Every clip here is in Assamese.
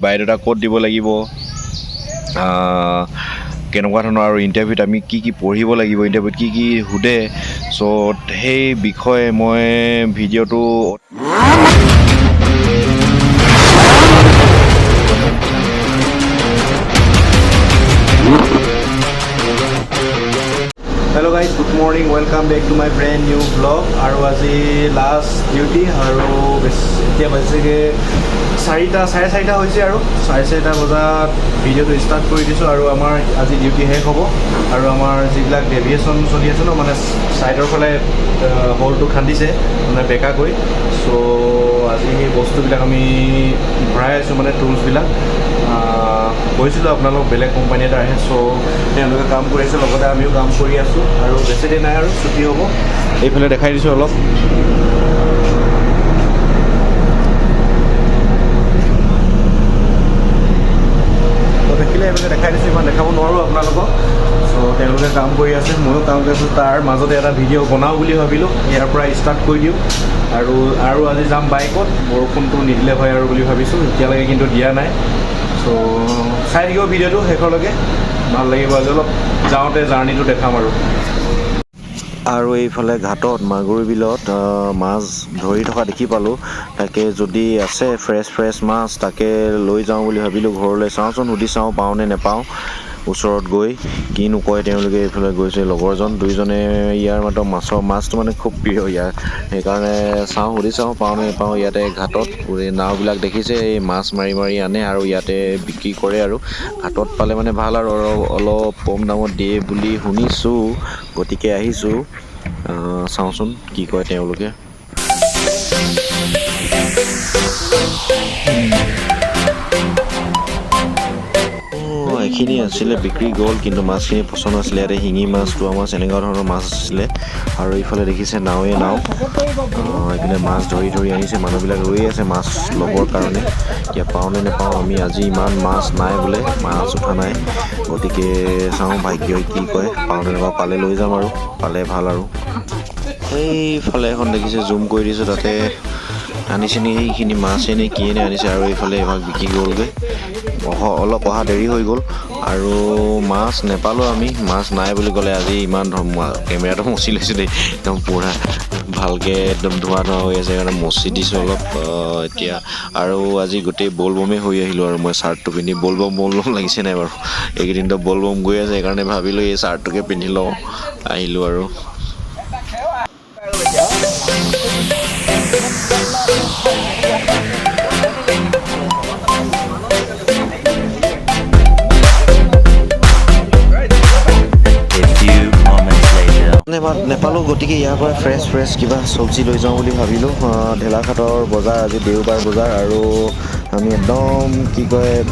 বায়োডাটা ক'ত দিব লাগিব, কেনেকুৱা ধৰণৰ আৰু ইণ্টাৰভিউত আমি কি কি পঢ়িব লাগিব, ইণ্টাৰভিউত কি কি সোধে। চ' সেই বিষয়ে মই ভিডিঅ'টো hello' guys, good morning, welcome back to my brand new blog. আৰু আজি লাষ্ট ডিউটি আৰু এতিয়া বাজিছেগৈ 4টা, চাৰে 4টা হৈছে আৰু 4:30 বজাত ভিডিঅ'টো ষ্টাৰ্ট কৰি দিছোঁ। আৰু আমাৰ আজি ডিউটি শেষ হ'ব। আৰু আমাৰ যিবিলাক ডেভিয়েশ্যন চলি আছে ন, মানে ছাইডৰ ফালে হলটো খান্দিছে মানে বেকাকৈ। চ' আজি সেই বস্তুবিলাক আমি ভৰাই আছোঁ, মানে টুলছবিলাক। কৈছিলোঁ আপোনালোক বেলেগ কোম্পানী এটা আহে, চ' তেওঁলোকে কাম কৰি আছে, লগতে আমিও কাম কৰি আছোঁ। আৰু বেছি দিন নাই আৰু ছুটি হ'ব। এইফালে দেখাই দিছোঁ অলপ। দেখিলে এইফালে দেখাই দিছোঁ, ইমান দেখাব নোৱাৰোঁ আপোনালোকক। চ' তেওঁলোকে কাম কৰি আছে, ময়ো কাম কৰি আছোঁ। তাৰ মাজতে এটা ভিডিঅ' বনাওঁ বুলি ভাবিলোঁ, ইয়াৰ পৰা ষ্টাৰ্ট কৰি দিওঁ। আৰু আজি যাম বাইকত, বৰষুণটো নিদিলে হয় আৰু বুলি ভাবিছোঁ। এতিয়ালৈকে কিন্তু দিয়া নাই। চ' চাই থাকিব ভিডিঅ'টো শেষলৈকে, ভাল লাগিব। আজি অলপ যাওঁতে জাৰ্ণিটো দেখাম আৰু এইফালে ঘাটত মাগুৰি বিলত মাছ ধৰি থকা দেখি পালোঁ। তাকে যদি আছে ফ্ৰেছ মাছ, তাকে লৈ যাওঁ বুলি ভাবিলোঁ ঘৰলৈ। চাওঁচোন, সুধি চাওঁ পাওঁনে নেপাওঁ। ওচৰত গৈ কিনো কয় তেওঁলোকে। এইফালে গৈছে লগৰজন, দুইজনে ইয়াৰ মাছটো মানে খুব প্ৰিয় ইয়াৰ। সেইকাৰণে সুধি চাওঁ পাওঁনে নেপাওঁ। ইয়াতে ঘাটত নাওবিলাক দেখিছে, এই মাছ মাৰি আনে আৰু ইয়াতে বিক্ৰী কৰে। আৰু ঘাটত পালে মানে ভাল আৰু অলপ কম দামত দিয়ে বুলি শুনিছোঁ, গতিকে আহিছোঁ। চাওঁচোন কি কয় তেওঁলোকে। এইখিনি আছিলে, বিক্ৰী গ'ল, কিন্তু মাছখিনি পচন্দ আছিলে। ইয়াতে শিঙি মাছ, তোৰা মাছ, এনেকুৱা ধৰণৰ মাছ আছিলে। আৰু এইফালে দেখিছে নাও। এইপিনে মাছ ধৰি আনিছে, মানুহবিলাক ৰৈ আছে মাছ ল'বৰ কাৰণে। এতিয়া পাওঁনে নেপাওঁ আমি। আজি ইমান মাছ নাই বোলে, মাছ উঠা নাই। গতিকে চাওঁ ভাগ্যই কি কয়, পাওঁনে নেপাওঁ। পালে লৈ যাম আৰু, পালে ভাল আৰু। এইফালে এখন দেখিছে, জুম কৰি দিছোঁ, তাতে আনিছে নি সেইখিনি মাছে নে কিয়ে আনিছে। আৰু এইফালে এভাগ বিক্ৰী গ'লগৈ। অলপ অহা দেৰি হৈ গ'ল আৰু মাছ নেপালোঁ আমি। মাছ নাই বুলি ক'লে। আজি ইমান কেমেৰাটো মচি লৈছোঁ দেই, একদম পুৰা ভালকৈ একদম ধোঁৱা হৈ আছে, সেইকাৰণে মচি দিছোঁ অলপ এতিয়া। আৰু আজি গোটেই ব'লবমেই হৈ আহিলোঁ আৰু মই চাৰ্টটো পিন্ধি। ব'লবম লাগিছে নাই বাৰু? এইকেইদিনতো ব'লবম গৈ আছে, সেইকাৰণে ভাবিলোঁ এই চাৰ্টটোকে পিন্ধি লওঁ, আহিলোঁ আৰু। নেপালোঁ, গতিকে ইয়াৰ পৰা ফ্ৰেছ কিবা চব্জি লৈ যাওঁ বুলি ভাবিলোঁ। ঢেলাঘাটৰ বজাৰ, আজি দেওবাৰ বজাৰ। আৰু আমি একদম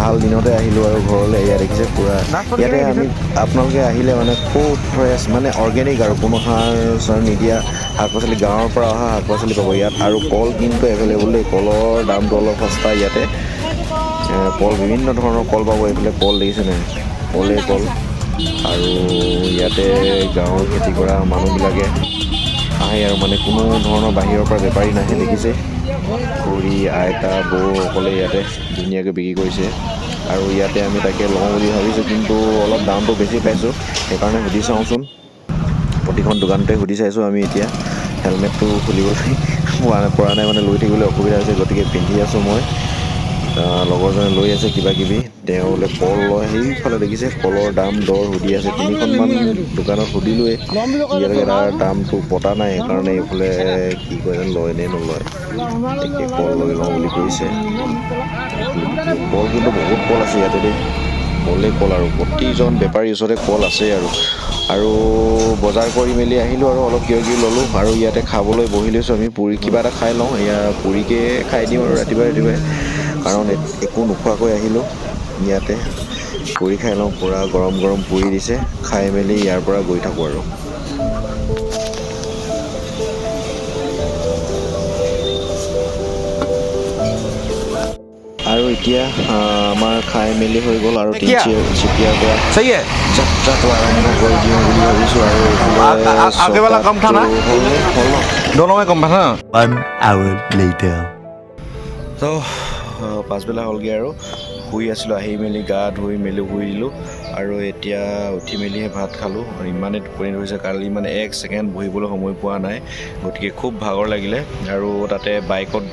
ভাল দিনতে আহিলোঁ আৰু ঘৰলৈ। এয়া দেখিছে পুৰা, ইয়াতে আমি আপোনালোকে আহিলে মানে খুব ফ্ৰেছ, মানে অৰ্গেনিক আৰু কোনো সাৰ নিদিয়া শাক-পাচলি, গাঁৱৰ পৰা অহা শাক-পাচলি পাব ইয়াত। আৰু কল কিন্তু এভেইলেবল দেই, কলৰ দামটো অলপ সস্তা ইয়াতে। কল, বিভিন্ন ধৰণৰ কল পাব এইফালে। কল দেখিছেনে, কলেই কল। আৰু ইয়াতে গাঁৱৰ খেতি কৰা মানুহবিলাকে আহে আৰু, মানে কোনো ধৰণৰ বাহিৰৰ পৰা বেপাৰী নাহে। দেখিছে, খুৰী, আইতা, বৌ সকলে ইয়াতে ধুনীয়াকৈ বিক্ৰী কৰিছে। আৰু ইয়াতে আমি তাকে লওঁ বুলি ভাবিছোঁ, কিন্তু অলপ দামটো বেছি পাইছোঁ। সেইকাৰণে সুধি চাওঁচোন, প্ৰতিখন দোকানতে সুধি চাইছোঁ আমি। এতিয়া হেলমেটটো খুলিবলৈ পৰা নাই, মানে লৈ থাকিবলৈ অসুবিধা হৈছে, গতিকে পিন্ধি আছোঁ মই। লগৰজনে লৈ আছে কিবাকিবি, তেওঁ বোলে কল লয়। সেইফালে দেখিছে কলৰ দাম দৰ সুধি আছে। 3খনমান দোকানত সুধিলোঁৱেই, এতিয়ালৈকে তাৰ দামটো পতা নাই। সেইকাৰণে এইফালে কি কয় যেন, লয় নে নলয়। তাকে কল লৈ লওঁ বুলি কৈছে। কল কিন্তু বহুত কল আছে ইয়াতে দেই, কলেই কল। আৰু প্ৰতিজন বেপাৰীৰ ওচৰতে কল আছে আৰু বজাৰ কৰি মেলি আহিলোঁ আৰু অলপ কিবাকিবি ল'লোঁ। আৰু ইয়াতে খাবলৈ বহি লৈছোঁ আমি। পুৰি কিবা এটা খাই লওঁ, এয়া পুৰিকে খাই দিওঁ আৰু ৰাতিপুৱাই, কাৰণ একো নোখোৱাকৈ আহিলোঁ। ইয়াতে পুৰি খাই লওঁ, পুৰা গৰম পুৰি দিছে। খাই মেলি ইয়াৰ পৰা গৈ থাকোঁ আৰু। আৰু এতিয়া আমাৰ খাই মেলি হৈ গ'ল আৰু তিনিচুকীয়াৰ পৰা যাত্ৰাটো আৰম্ভ কৰি দিওঁ বুলি ভাবিছোঁ। আৰু ত' পাছবেলা হ'লগৈ আৰু শুই আছিলোঁ আহি মেলি গা ধুই মেলি শুই দিলোঁ আৰু এতিয়া উঠি মেলিহে ভাত খালোঁ আৰু ইমানেই টোপনি ধৰিছে কালি মানে 1 ছেকেণ্ড বহিবলৈ সময় পোৱা নাই গতিকে খুব ভাগৰ লাগিলে আৰু তাতে বাইকত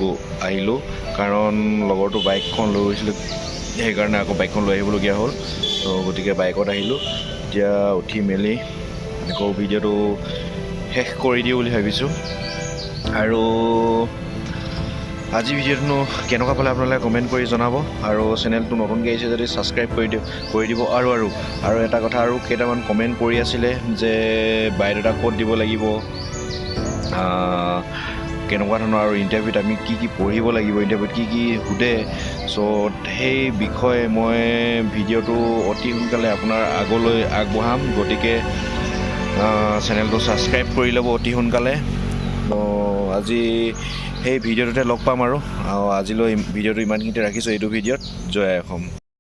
আহিলোঁ কাৰণ লগৰটো বাইকখন লৈ গৈছিলোঁ সেইকাৰণে আকৌ বাইকখন লৈ আহিবলগীয়া হ'ল তো গতিকে বাইকত আহিলোঁ এতিয়া উঠি মেলি আকৌ ভিডিঅ'টো শেষ কৰি দিওঁ বুলি ভাবিছোঁ আৰু আজি ভিডিঅ'টো কেনেকুৱা পালে আপোনালোকে কমেণ্ট কৰি জনাব আৰু চেনেলটো নতুনকৈ আহিছে যদি ছাবস্ক্ৰাইব কৰি দিব আৰু এটা কথা আৰু কেইটামান কমেণ্ট কৰি আছিলে যে বায়'ডাটা ক'ত দিব লাগিব কেনেকুৱা ধৰণৰ আৰু ইণ্টাৰভিউত আমি কি পঢ়িব লাগিব ইণ্টাৰভিউত কি সোধে চ' সেই বিষয়ে মই ভিডিঅ'টো অতি সোনকালে আপোনাৰ আগলৈ আগবঢ়াম গতিকে চেনেলটো ছাবস্ক্ৰাইব কৰি ল'ব অতি সোনকালে আজি সেই ভিডিঅ'টোতে লগ পাম আৰু আজিলৈ ভিডিঅ'টো ইমানখিনিতে ৰাখিছোঁ এইটো ভিডিঅ'ত জয় অসম।